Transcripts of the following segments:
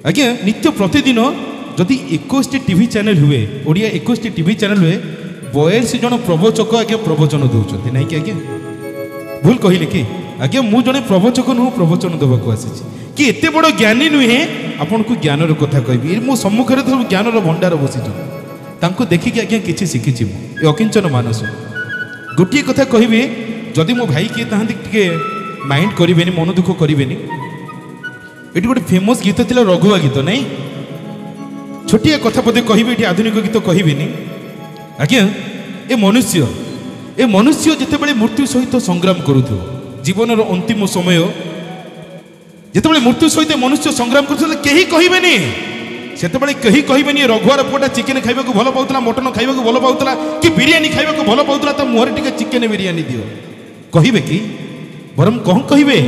आज्ञा नित्य प्रतिदिन जदि 21 टीवी चैनल हुए ओडिया 21 टीवी चैनल हुए 42 जन प्रवचक आज्ञा प्रवचन दौरान नाई कि आज्ञा भूल कहले कि आज्ञा मु जड़े प्रवचक नुह प्रवचन देवाक आसी कि एत बड़ ज्ञानी नुहे आपन को ज्ञानर कथा कहबी मो सम्मुखें सब ज्ञानर भंडार बसीच देखिकी आज्ञा किसी शिखी अकिंचन मानस गोटे कथा कहबी जदि मो भाई किए टे माइंड करें मन दुख करें ये गोटे फेमस गीत थी रघुआ गीत नहीं छोटिया कथा पदे कहि ये आधुनिक गीत कहबी आज्ञा ए मनुष्य जिते मृत्यु सहित संग्राम करूथो जीवन अंतिम समय जिते मृत्यु सहित मनुष्य संग्राम कर कहीं कहबेनि से कहबेनि रघुआर पुआटा चिकेन खाइबा भल पाउला मटन खाइबा भल पाउला कि बिरियानी खाइबा भल पाउला ता मुहर टिके चिकेन बिरियानी दियो कहबे कि बरम कौन कहबे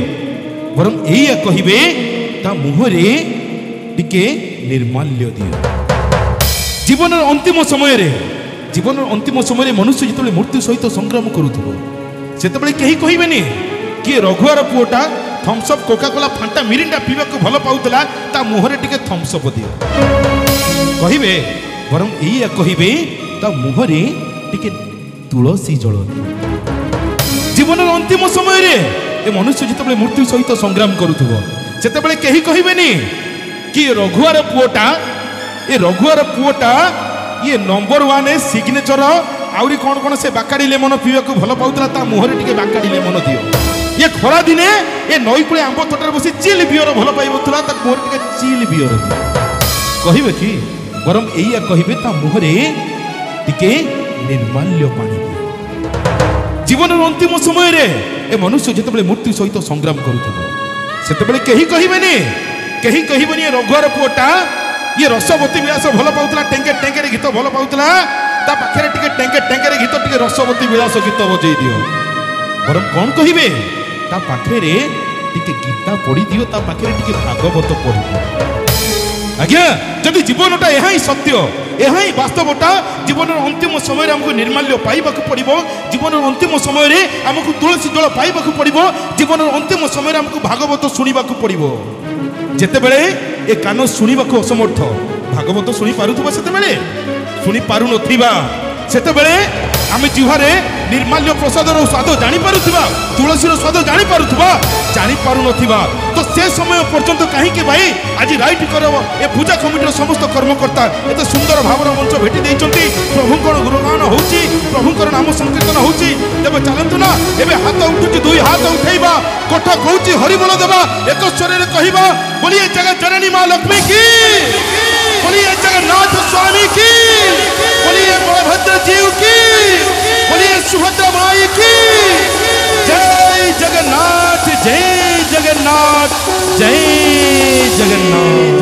बरम एया कहबे ता मुहरे टिके निर्माल्य दियो जीवन अंतिम समय मनुष्य जिते मृत्यु सहित संग्राम करूथबो सेतबेले कहीं कहबेनि कि रघुआर पुआटा थम्सअप कोकाकोला फांटा मिरिंडा पीवा भल पाउला ता मुहरे टिके थम्सअप दियो कहबे बरम एया कहबे ता मुहरे टिके तुलसी जल दियो जीवन अंतिम समय ए मनुष्य जिते मृत्यु सहित संग्राम करूथबो सेतबेले कहीं कहबेनि कि रघुआर पुआटा ये नंबर 1 सिग्नेचर आउरी कौन कौन से बाकाड़ी लेमन पीवा भल पाउला ता मुहरे टिके बाकाड़ी लेमन दियो ये खरा दिने ये नई कूले आंब तोटार बसी चिल बियर भल पाइबा ता मुहरे टिके चिल बियर कहबे कि बरम एया कहबे ता मुहरे टिके निर्माल्य पानी दियो जीवन अंतिम समय ए मनुष्य जिते मृत्यु सहित संग्राम करूथबो सेतेबेले कहीं कहबेनि रघुआर पुआटा ये रसवती विलास भल पाउला टेंके टेंके गीत भल पाउला ता पाखे टिके टेंके टेंके गीत टिके रसवती विलास गीत बजै दियो बरम कौन कहबे ता पाखे टिके गीता पढ़ी दियो ता पाखे टिके भागवत पढ़ी दियो आज्ञा जदि जीवनटा यहाँ ही सत्य यहाँ ही वास्तवटा जीवन अंतिम समय आमको निर्माल्य पाइबा पड़ो जीवन अंतिम समय आमको तुलसी जल पाइबा पड़ो जीवन अंतिम समय आमको भागवत शुणा पड़ो जितेबले ए कान शुणा असमर्थ भागवत शुणी पारुथबा सेतेबेले शुणी पारु नथिबा सेतेबेले आमे जिह्वारे निर्माल्य प्रसादर स्वाद जानी पारुथबा तुलसीर स्वाद जानी पारु नथिबा तो से समय पर्यंत कहीं भाई आज राइट कर ए पूजा कमिटीर समस्त कर्मकर्ता एत सुंदर भावर मंच भेटी देइचंती प्रभुंकर गुणगान होउची प्रभुंकर नाम संकीर्तन होउची तेबे चलंतु ना एबे हाथ उठुची दुई हाथ उठेइबा कठ कहउची हरिबोल देबा एक स्वरे कहिबा बोलिए जगत जननी मां लक्ष्मी की बोलिए जगन्नाथ स्वामी की बोलिए बलभद्र जीव की बोलिए सुभद्रा माई की जय जगन्नाथ जय जगन्नाथ जय जगन्नाथ।